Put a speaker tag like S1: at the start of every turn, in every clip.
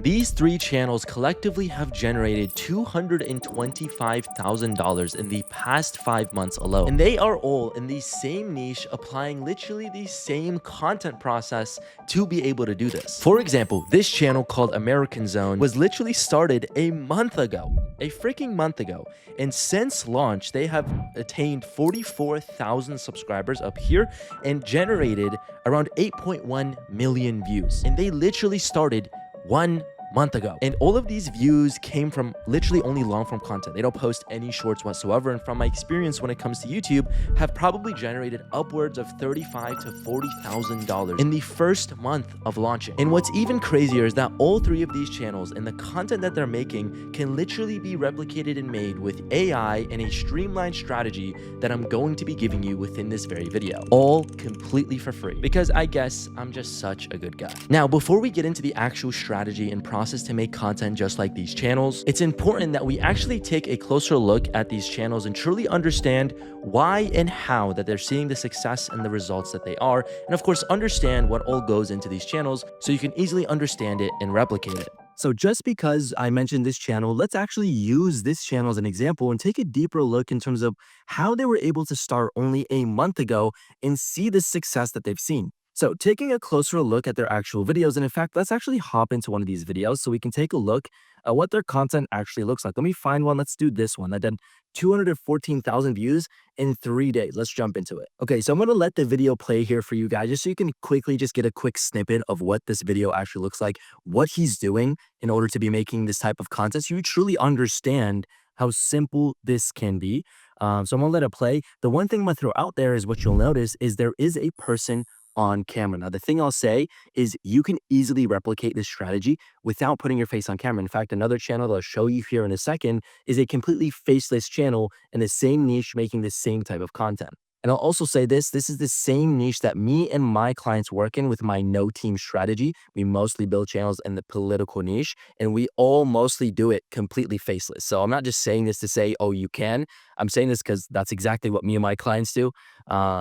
S1: These three channels collectively have generated $225,000 in the past 5 months alone. And they are all in the same niche, applying literally the same content process to be able to do this. For example, this channel called American Zone was literally started a month ago. A freaking month ago. And since launch, they have attained 44,000 subscribers up here and generated around 8.1 million views. And they literally started 1 month ago. And all of these views came from literally only long form content. They don't post any shorts whatsoever. And from my experience when it comes to YouTube, have probably generated upwards of $35,000 to $40,000 in the first month of launching. And what's even crazier is that all three of these channels and the content that they're making can literally be replicated and made with AI and a streamlined strategy that I'm going to be giving you within this very video, all completely for free, because I guess I'm just such a good guy. Now, before we get into the actual strategy and process to make content just like these channels, it's important that we actually take a closer look at these channels and truly understand why and how that they're seeing the success and the results that they are, and of course understand what all goes into these channels so you can easily understand it and replicate it. So just because I mentioned this channel, let's actually use this channel as an example and take a deeper look in terms of how they were able to start only a month ago and see the success that they've seen. So taking a closer look at their actual videos, and in fact, let's actually hop into one of these videos so we can take a look at what their content actually looks like. Let me find one. Let's do this one. That did 214,000 views in 3 days. Let's jump into it. Okay, so I'm going to let the video play here for you guys just so you can quickly just get a quick snippet of what this video actually looks like, what he's doing in order to be making this type of content so you truly understand how simple this can be. So I'm going to let it play. The one thing I'm going to throw out there is what you'll notice is there is a person on camera. Now, the thing I'll say is you can easily replicate this strategy without putting your face on camera. In fact, another channel that I'll show you here in a second is a completely faceless channel in the same niche making the same type of content. And I'll also say this is the same niche that me and my clients work in with my no team strategy. We mostly build channels in the political niche, and we all mostly do it completely faceless. So I'm not just saying this to say, oh, you can. I'm saying this because that's exactly what me and my clients do,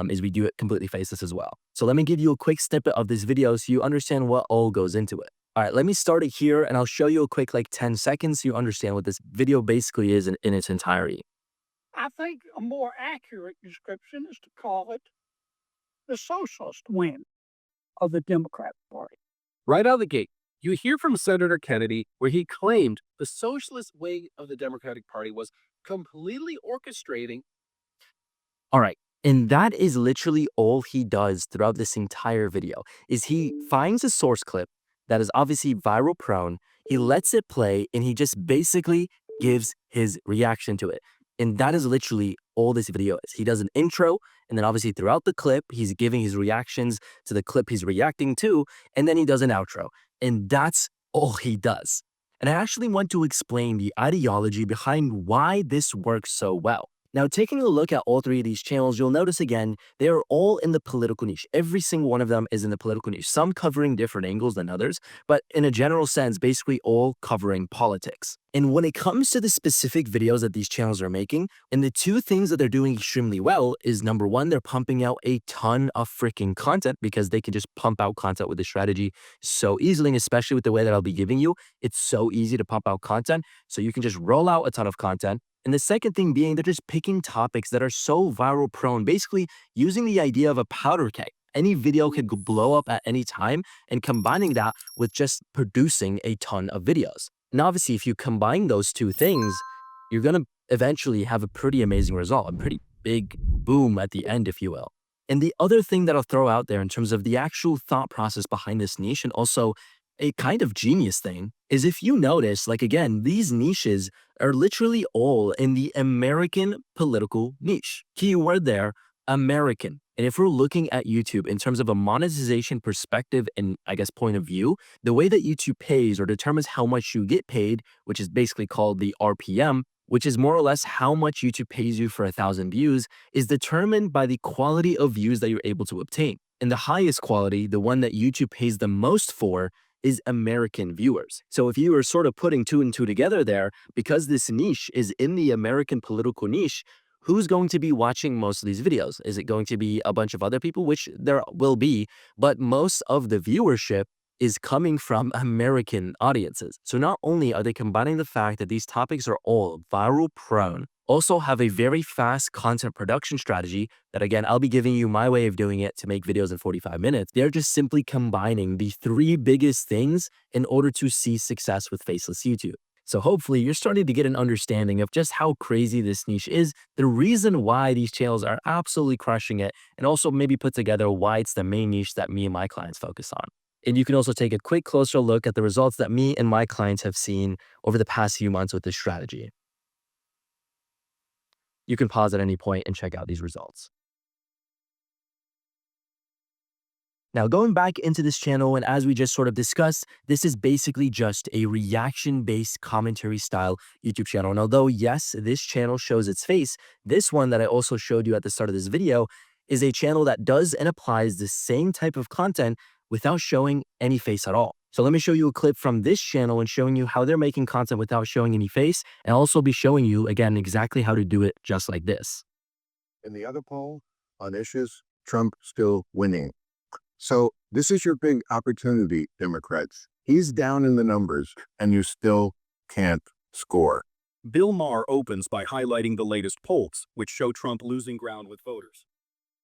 S1: is we do it completely faceless as well. So let me give you a quick snippet of this video so you understand what all goes into it. All right, let me start it here, and I'll show you a quick 10 seconds so you understand what this video basically is in its entirety.
S2: I think a more accurate description is to call it the socialist win of the Democrat Party.
S3: Right out of the gate, you hear from Senator Kennedy where he claimed the socialist wing of the Democratic Party was completely orchestrating.
S1: All right. And that is literally all he does throughout this entire video is he finds a source clip that is obviously viral prone. He lets it play and he just basically gives his reaction to it. And that is literally all this video is. He does an intro, and then obviously throughout the clip, he's giving his reactions to the clip he's reacting to, and then he does an outro. And that's all he does. And I actually want to explain the ideology behind why this works so well. Now, taking a look at all three of these channels, you'll notice again, they are all in the political niche. Every single one of them is in the political niche, some covering different angles than others, but in a general sense, basically all covering politics. And when it comes to the specific videos that these channels are making, and the two things that they're doing extremely well is number one, they're pumping out a ton of freaking content because they can just pump out content with the strategy so easily, and especially with the way that I'll be giving you, it's so easy to pump out content. So you can just roll out a ton of content. And the second thing being, they're just picking topics that are so viral prone, basically using the idea of a powder keg. Any video could blow up at any time, and combining that with just producing a ton of videos. And obviously, if you combine those two things, you're going to eventually have a pretty amazing result, a pretty big boom at the end, if you will. And the other thing that I'll throw out there in terms of the actual thought process behind this niche, and also a kind of genius thing, is if you notice, again, these niches are literally all in the American political niche. Keyword there, American. And if we're looking at YouTube in terms of a monetization perspective and I guess point of view, the way that YouTube pays or determines how much you get paid, which is basically called the RPM, which is more or less how much YouTube pays you for 1,000 views, is determined by the quality of views that you're able to obtain. And the highest quality, the one that YouTube pays the most for, is American viewers. So if you are sort of putting two and two together there, because this niche is in the American political niche, who's going to be watching most of these videos? Is it going to be a bunch of other people, which there will be, but most of the viewership is coming from American audiences. So not only are they combining the fact that these topics are all viral prone, also have a very fast content production strategy that, again, I'll be giving you my way of doing it to make videos in 45 minutes. They're just simply combining the three biggest things in order to see success with faceless YouTube. So hopefully you're starting to get an understanding of just how crazy this niche is, the reason why these channels are absolutely crushing it, and also maybe put together why it's the main niche that me and my clients focus on. And you can also take a quick closer look at the results that me and my clients have seen over the past few months with this strategy. You can pause at any point and check out these results. Now, going back into this channel, and as we just sort of discussed, this is basically just a reaction-based commentary style YouTube channel. And although, yes, this channel shows its face, this one that I also showed you at the start of this video is a channel that does and applies the same type of content without showing any face at all. So let me show you a clip from this channel and showing you how they're making content without showing any face, and I'll also be showing you, again, exactly how to do it just like this.
S4: In the other poll on issues, Trump still winning. So this is your big opportunity, Democrats. He's down in the numbers and you still can't score.
S5: Bill Maher opens by highlighting the latest polls, which show Trump losing ground with voters.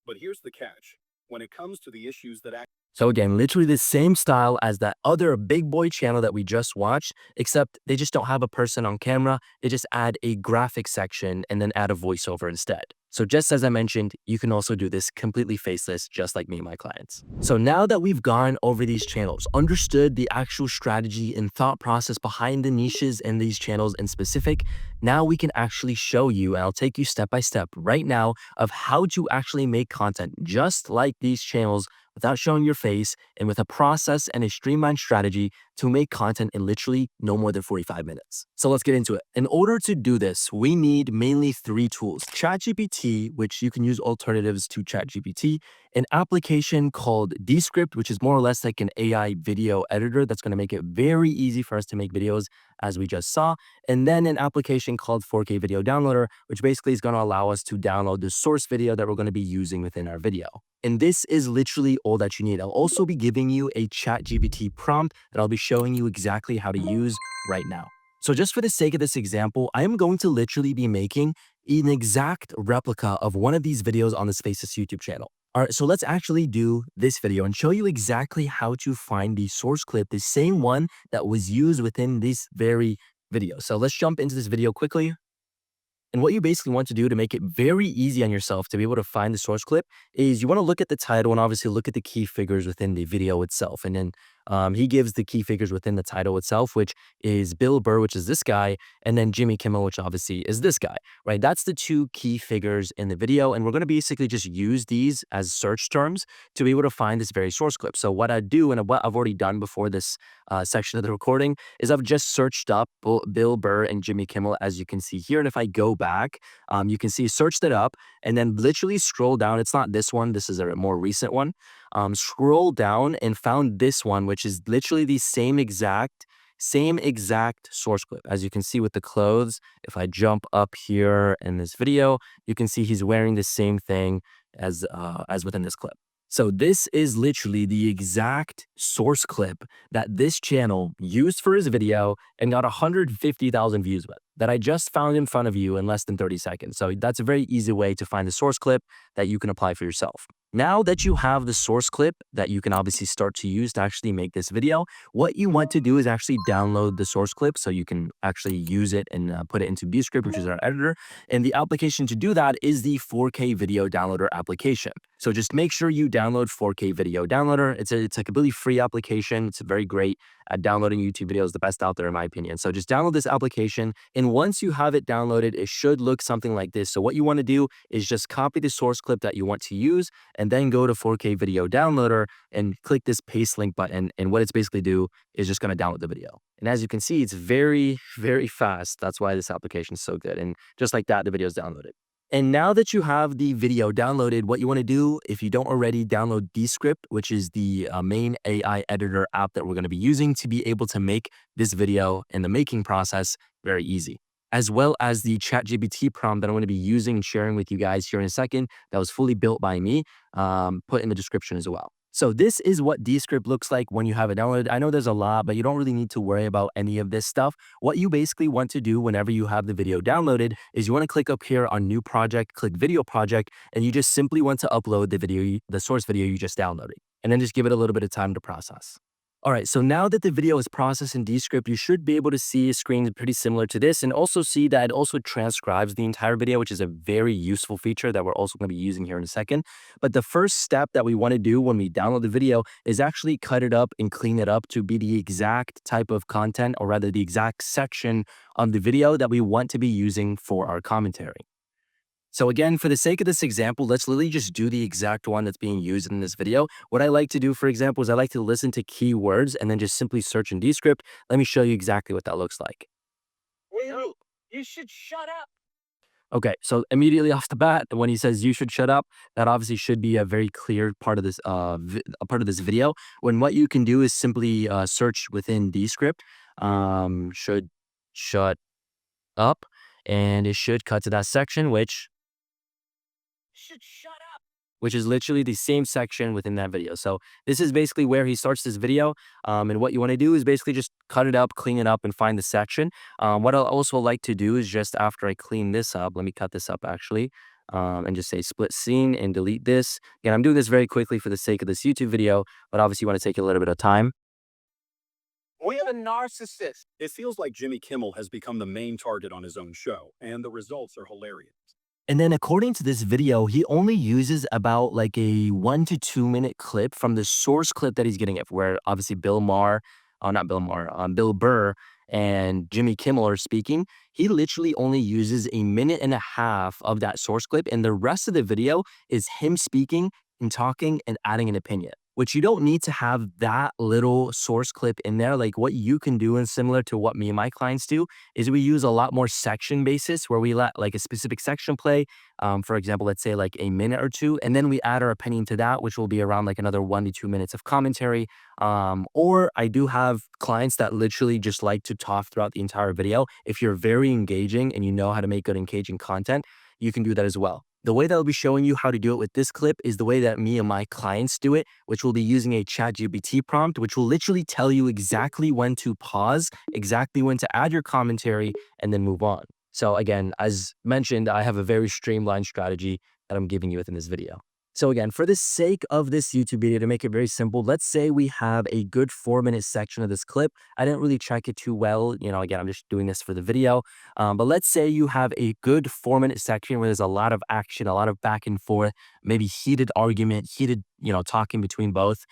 S5: But here's the catch. When it comes to the issues that
S1: So again, literally the same style as that other big boy channel that we just watched, except they just don't have a person on camera. They just add a graphic section and then add a voiceover instead. So just as I mentioned, you can also do this completely faceless, just like me and my clients. So now that we've gone over these channels, understood the actual strategy and thought process behind the niches and these channels in specific, now we can actually show you, and I'll take you step by step right now, of how to actually make content just like these channels without showing your face, and with a process and a streamlined strategy to make content in literally no more than 45 minutes. So let's get into it. In order to do this, we need mainly three tools: ChatGPT, which you can use alternatives to ChatGPT, an application called Descript, which is more or less like an AI video editor that's going to make it very easy for us to make videos, as we just saw, and then an application called 4K Video Downloader, which basically is going to allow us to download the source video that we're going to be using within our video. And this is literally all that you need. I'll also be giving you a ChatGPT prompt that I'll be showing you exactly how to use right now. So just for the sake of this example, I am going to literally be making an exact replica of one of these videos on this Faceless YouTube channel. All right, so let's actually do this video and show you exactly how to find the source clip, the same one that was used within this very video. So let's jump into this video quickly. And what you basically want to do to make it very easy on yourself to be able to find the source clip is you want to look at the title and obviously look at the key figures within the video itself. And then he gives the key figures within the title itself, which is Bill Burr, which is this guy, and then Jimmy Kimmel, which obviously is this guy, right? That's the two key figures in the video. And we're going to basically just use these as search terms to be able to find this very source clip. So what I do, and what I've already done before this section of the recording, is I've just searched up Bill Burr and Jimmy Kimmel, as you can see here. And if I go back, you can see searched it up and then literally scroll down. It's not this one. This is a more recent one. Scroll down and found this one, which is literally the same exact source clip. As you can see with the clothes, if I jump up here in this video, you can see he's wearing the same thing as within this clip. So this is literally the exact source clip that this channel used for his video and got 150,000 views with, that I just found in front of you in less than 30 seconds. So that's a very easy way to find the source clip that you can apply for yourself. Now that you have the source clip that you can obviously start to use to actually make this video, what you want to do is actually download the source clip so you can actually use it and put it into Descript, which is our editor. And the application to do that is the 4K Video Downloader application. So just make sure you download 4K Video Downloader. It's a completely free application. It's very great at downloading YouTube videos, the best out there in my opinion. So just download this application, and once you have it downloaded, it should look something like this. So what you want to do is just copy the source clip that you want to use and then go to 4K Video Downloader and click this paste link button. And what it's basically do is just going to download the video. And as you can see, it's very, very fast. That's why this application is so good. And just like that, the video is downloaded. And now that you have the video downloaded, what you want to do, if you don't already, download Descript, which is the main AI editor app that we're going to be using to be able to make this video and the making process very easy, as well as the ChatGPT prompt that I'm going to be using and sharing with you guys here in a second that was fully built by me, put in the description as well. So this is what Descript looks like when you have it downloaded. I know there's a lot, but you don't really need to worry about any of this stuff. What you basically want to do whenever you have the video downloaded is you want to click up here on New Project, click Video Project, and you just simply want to upload the video, the source video you just downloaded, and then just give it a little bit of time to process. All right, so now that the video is processed in Descript, you should be able to see a screen pretty similar to this and also see that it also transcribes the entire video, which is a very useful feature that we're also going to be using here in a second. But the first step that we want to do when we download the video is actually cut it up and clean it up to be the exact type of content, or rather the exact section of the video that we want to be using for our commentary. So again, for the sake of this example, let's literally just do the exact one that's being used in this video. What I like to do, for example, is I like to listen to keywords and then just simply search in Descript. Let me show you exactly what that looks like.
S2: Will, you should shut up.
S1: Okay, so immediately off the bat, when he says you should shut up, that obviously should be a very clear part of this part of this video. When what you can do is simply search within Descript, should shut up, and it should cut to that section,
S2: Should shut up.
S1: which is literally the same section within that video. So this is basically where he starts this video. And what you want to do is basically just cut it up, clean it up, and find the section. What I'll also like to do is just after I clean this up, let me cut this up actually, and just say split scene and delete this. Again, I'm doing this very quickly for the sake of this YouTube video, but obviously you want to take a little bit of time.
S2: We're a narcissist.
S5: It feels like Jimmy Kimmel has become the main target on his own show, and the results are hilarious.
S1: And then according to this video, he only uses about like a 1 to 2 minute clip from the source clip that he's getting it, where obviously Bill Burr and Jimmy Kimmel are speaking. He literally only uses a minute and a half of that source clip, and the rest of the video is him speaking and talking and adding an opinion, which you don't need to have that little source clip in there. Like what you can do, and similar to what me and my clients do, is we use a lot more section basis where we let like a specific section play. For example, let's say like a minute or two, and then we add our opinion to that, which will be around like another 1 to 2 minutes of commentary. Or I do have clients that literally just like to talk throughout the entire video. If you're very engaging and you know how to make good engaging content, you can do that as well. The way that I'll be showing you how to do it with this clip is the way that me and my clients do it, which will be using a ChatGPT prompt, which will literally tell you exactly when to pause, exactly when to add your commentary, and then move on. So again, as mentioned, I have a very streamlined strategy that I'm giving you within this video. So again, for the sake of this YouTube video, to make it very simple, let's say we have a good 4-minute section of this clip. I didn't really check it too well. You know, again, I'm just doing this for the video. But let's say you have a good 4-minute section where there's a lot of action, a lot of back and forth, maybe heated argument, heated, talking between both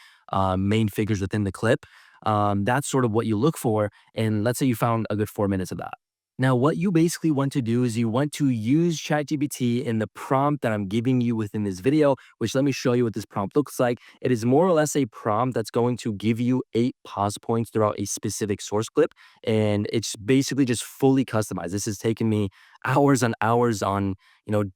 S1: main figures within the clip. That's sort of what you look for. And let's say you found a good 4 minutes of that. Now, what you basically want to do is you want to use ChatGPT in the prompt that I'm giving you within this video, which let me show you what this prompt looks like. It is more or less a prompt that's going to give you 8 pause points throughout a specific source clip. And it's basically just fully customized. This has taken me hours on hours on,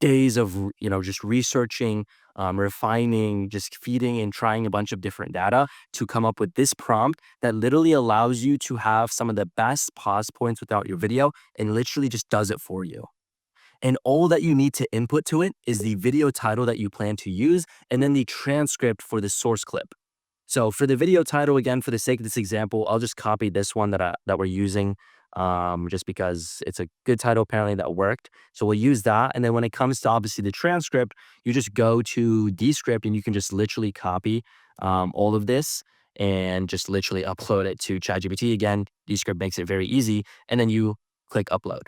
S1: days of, just researching, refining, just feeding and trying a bunch of different data to come up with this prompt that literally allows you to have some of the best pause points without your video and literally just does it for you. And all that you need to input to it is the video title that you plan to use and then the transcript for the source clip. So for the video title, again, for the sake of this example, I'll just copy this one that we're using just because it's a good title apparently that worked. So we'll use that. And then when it comes to obviously the transcript, you just go to Descript and you can just literally copy all of this and just literally upload it to ChatGPT. Again, Descript makes it very easy. And then you click upload.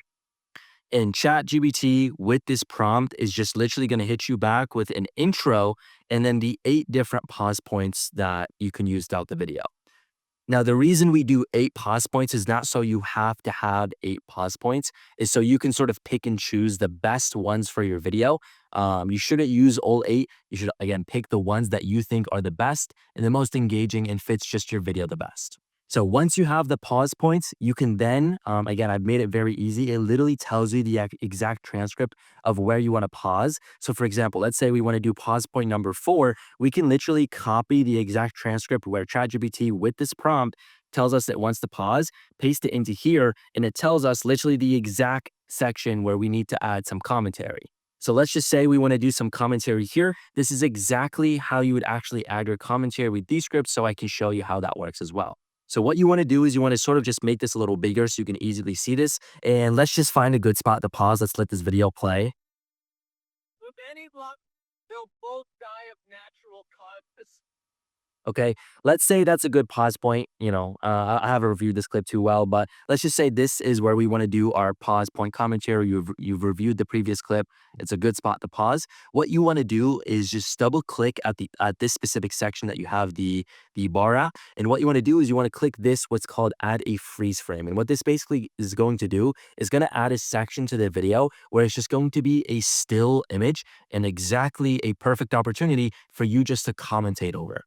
S1: And ChatGPT with this prompt is just literally going to hit you back with an intro and then the 8 different pause points that you can use throughout the video. Now, the reason we do 8 pause points is not so you have to have 8 pause points, is so you can sort of pick and choose the best ones for your video. You shouldn't use all 8. You should, again, pick the ones that you think are the best and the most engaging and fits just your video the best. So once you have the pause points, you can then, again, I've made it very easy. It literally tells you the exact transcript of where you want to pause. So for example, let's say we want to do pause point number 4. We can literally copy the exact transcript where ChatGPT with this prompt tells us it wants to pause, paste it into here, and it tells us literally the exact section where we need to add some commentary. So let's just say we want to do some commentary here. This is exactly how you would actually add your commentary with these scripts, so I can show you how that works as well. So what you want to do is you want to sort of just make this a little bigger so you can easily see this. And let's just find a good spot to pause. Let's let this video play.
S2: With any luck, they'll both die of natural causes.
S1: Okay, let's say that's a good pause point. I haven't reviewed this clip too well, but let's just say this is where we want to do our pause point commentary. You've reviewed the previous clip. It's a good spot to pause. What you want to do is just double click at this specific section that you have the bar at, and what you want to do is you want to click this what's called add a freeze frame. And what this basically is going to do is going to add a section to the video where it's just going to be a still image and exactly a perfect opportunity for you just to commentate over.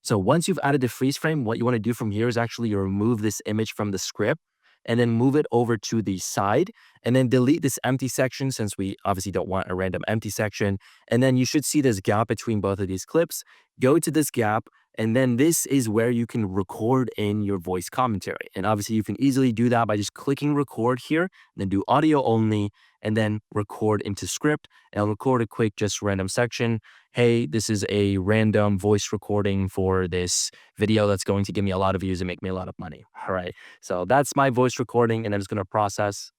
S1: So once you've added the freeze frame, what you want to do from here is actually remove this image from the script and then move it over to the side and then delete this empty section, since we obviously don't want a random empty section. And then you should see this gap between both of these clips. Go to this gap, and then this is where you can record in your voice commentary. And obviously you can easily do that by just clicking record here, and then do audio only, and then record into script. And I'll record a quick just random section. Hey, this is a random voice recording for this video that's going to give me a lot of views and make me a lot of money. All right, so that's my voice recording, and I'm just going to process.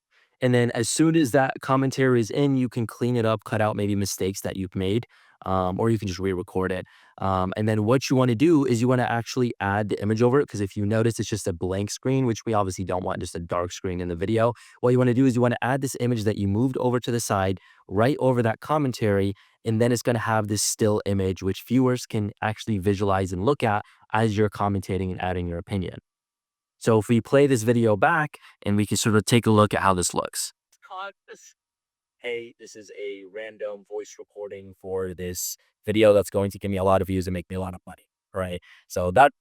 S1: And then as soon as that commentary is in, you can clean it up, cut out maybe mistakes that you've made, or you can just re-record it. And then what you want to do is you want to actually add the image over it, because if you notice, it's just a blank screen, which we obviously don't want, just a dark screen in the video. What you want to do is you want to add this image that you moved over to the side, right over that commentary, and then it's going to have this still image, which viewers can actually visualize and look at as you're commentating and adding your opinion. So if we play this video back and we can sort of take a look at how this looks. Hey, this is a random voice recording for this video that's going to give me a lot of views and make me a lot of money, right? So that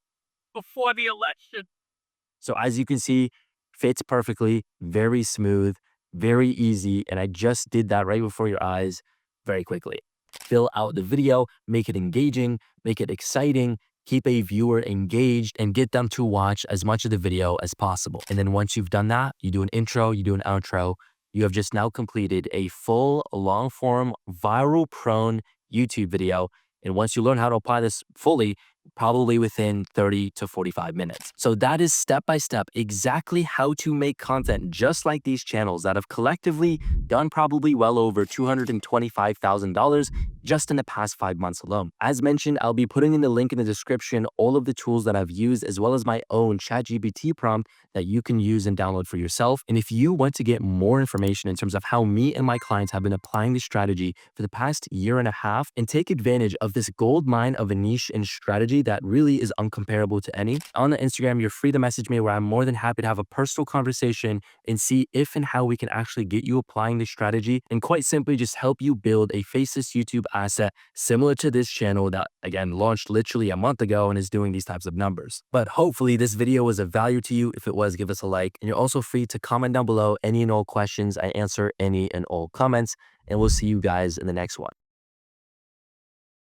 S2: Before the election.
S1: So as you can see, fits perfectly, very smooth, very easy. And I just did that right before your eyes very quickly. Fill out the video, make it engaging, make it exciting, keep a viewer engaged, and get them to watch as much of the video as possible. And then once you've done that, you do an intro, you do an outro, you have just now completed a full long form viral prone YouTube video. And once you learn how to apply this fully, probably within 30 to 45 minutes. So that is step by step exactly how to make content just like these channels that have collectively done probably well over $225,000 just in the past 5 months alone. As mentioned, I'll be putting in the link in the description all of the tools that I've used, as well as my own ChatGPT prompt that you can use and download for yourself. And if you want to get more information in terms of how me and my clients have been applying this strategy for the past year and a half and take advantage of this gold mine of a niche and strategy that really is uncomparable to any, on the Instagram, you're free to message me, where I'm more than happy to have a personal conversation and see if and how we can actually get you applying this strategy and quite simply just help you build a faceless YouTube asset similar to this channel that, again, launched literally a month ago and is doing these types of numbers. But hopefully this video was of value to you. If it was, give us a like, and you're also free to comment down below any and all questions. I answer any and all comments, and we'll see you guys in the next one.